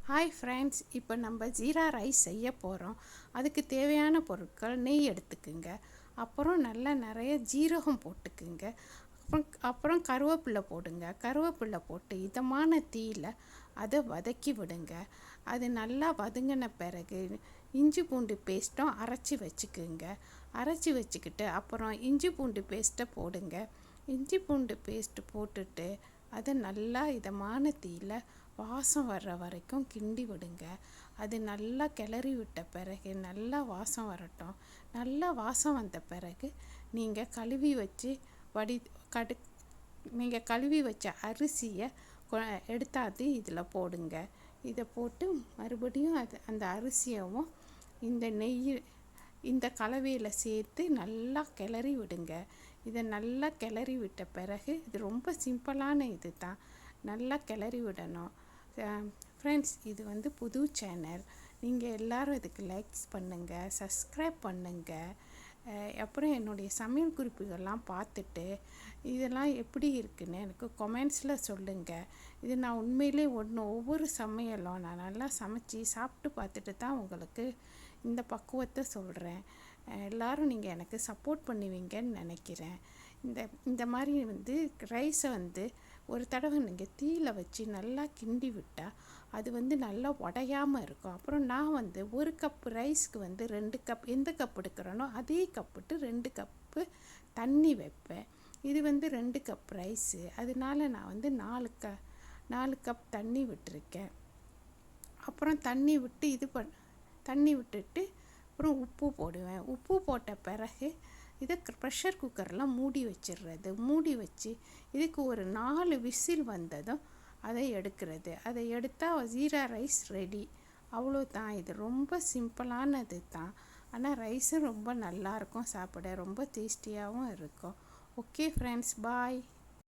Hi friends, இப்போ நம்ம jeera rice செய்ய போகிறோம். அதுக்கு தேவையான பொருட்கள்: நெய் எடுத்துக்குங்க, அப்புறம் நல்லா நிறைய ஜீரகம் போட்டுக்குங்க, அப்புறம் கருவேப்பிலை போடுங்க. கருவேப்பிலை போட்டு இதமான தீயில் அதை வதக்கி விடுங்க. அது நல்லா வதங்கின பிறகு இஞ்சி பூண்டு பேஸ்ட்டும் அரைச்சி வச்சுக்குங்க. அரைச்சி வச்சுக்கிட்டு அப்புறம் இஞ்சி பூண்டு பேஸ்ட்டை போடுங்க. இஞ்சி பூண்டு பேஸ்ட்டு போட்டுட்டு அதை நல்லா இதமான தீயில் வாசம் வர்ற வரைக்கும் கிண்டி விடுங்க. அது நல்லா கிளறி விட்ட பிறகு நல்லா வாசம் வரட்டும். நல்லா வாசம் வந்த பிறகு நீங்கள் கழுவி வச்சு நீங்கள் கழுவி வச்ச அரிசியை எடுத்தாந்து இதில் போடுங்க. இதை போட்டு மறுபடியும் அந்த அரிசியவும் இந்த நெய் இந்த கலவையில் சேர்த்து நல்லா கிளறி விடுங்க. இதை நல்லா கிளறி விட்ட பிறகு, இது ரொம்ப சிம்பிளான இது தான், நல்லா கிளறி விடணும். ஃப்ரெண்ட்ஸ், இது புது சேனல். நீங்கள் எல்லோரும் இதுக்கு லைக்ஸ் பண்ணுங்கள், சப்ஸ்கிரைப் பண்ணுங்கள். அப்புறம் என்னுடைய சமையல் குறிப்புகள்லாம் பார்த்துட்டு இதெல்லாம் எப்படி இருக்குன்னு எனக்கு கமெண்ட்ஸில் சொல்லுங்கள். இது நான் உண்மையிலே ஒவ்வொரு சமையலும் நான் நல்லா சமைச்சி சாப்பிட்டு பார்த்துட்டு தான் உங்களுக்கு இந்த பக்குவத்தை சொல்கிறேன். எல்லோரும் நீங்கள் எனக்கு சப்போர்ட் பண்ணுவீங்கன்னு நினைக்கிறேன். இந்த மாதிரி ரைஸை ஒரு தடவை நீங்கள் தீயில் வச்சு நல்லா கிண்டி விட்டால் அது நல்லா உடையாமல் இருக்கும். அப்புறம் நான் ஒரு கப்பு ரைஸ்க்கு 2 கப், எந்த கப் எடுக்கிறேனோ அதே கப்புட்டு 2 கப்பு தண்ணி வைப்பேன். இது 2 கப் ரைஸு, அதனால நான் 4 கப் தண்ணி விட்டுருக்கேன். அப்புறம் தண்ணி விட்டுட்டு அப்புறம் உப்பு போடுவேன். உப்பு போட்ட பிறகு இதை ப்ரெஷர் குக்கர்லாம் மூடி வச்சிடுறது. மூடி வச்சு இதுக்கு ஒரு 4 விசில் வந்ததும் அதை எடுக்கிறது. அதை எடுத்தால் ஜீரா ரைஸ் ரெடி. அவ்வளோதான். இது ரொம்ப சிம்பிளானது தான். ஆனால் ரைஸும் ரொம்ப நல்லாயிருக்கும், சாப்பிட ரொம்ப டேஸ்டியாகவும் இருக்கும். ஓகே ஃப்ரெண்ட்ஸ், பாய்.